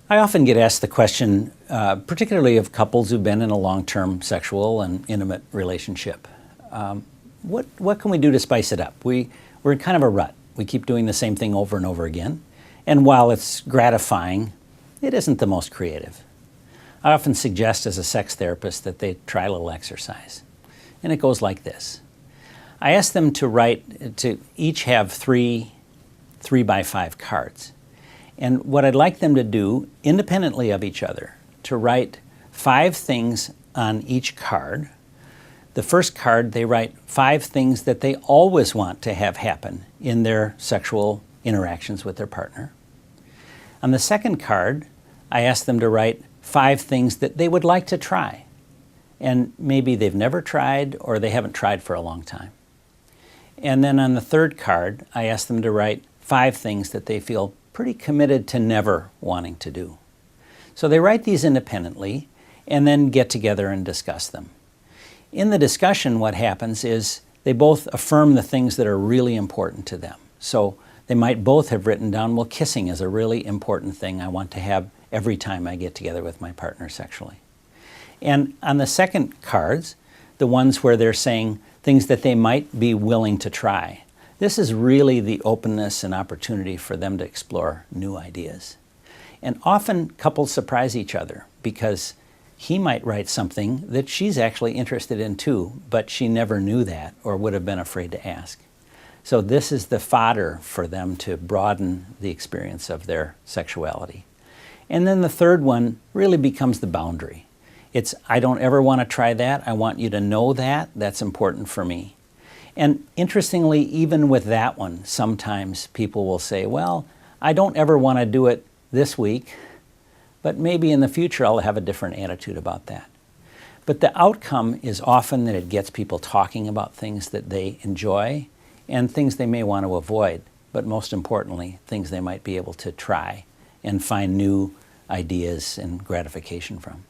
I often get asked the question, particularly of couples who've been in a long-term sexual and intimate relationship. What can we do to spice it up? We're in kind of a rut. We keep doing the same thing over and over again. And while it's gratifying, it isn't the most creative. I often suggest as a sex therapist that they try a little exercise. And it goes like this. I ask them to each have three 3x5 cards. And what I'd like them to do, independently of each other, to write 5 things on each card. The first card, they write 5 things that they always want to have happen in their sexual interactions with their partner. On the second card, I ask them to write 5 things that they would like to try. And maybe they've never tried or they haven't tried for a long time. And then on the third card, I ask them to write 5 things that they feel pretty committed to never wanting to do. So they write these independently and then get together and discuss them. In the discussion, what happens is they both affirm the things that are really important to them. So they might both have written down, well, kissing is a really important thing I want to have every time I get together with my partner sexually. And on the second cards, the ones where they're saying things that they might be willing to try, this is really the openness and opportunity for them to explore new ideas. And often couples surprise each other because he might write something that she's actually interested in too, but she never knew that or would have been afraid to ask. So this is the fodder for them to broaden the experience of their sexuality. And then the third one really becomes the boundary. It's, I don't ever want to try that. I want you to know that. That's important for me. And interestingly, even with that one, sometimes people will say, well, I don't ever want to do it this week, but maybe in the future I'll have a different attitude about that. But the outcome is often that it gets people talking about things that they enjoy and things they may want to avoid, but most importantly, things they might be able to try and find new ideas and gratification from.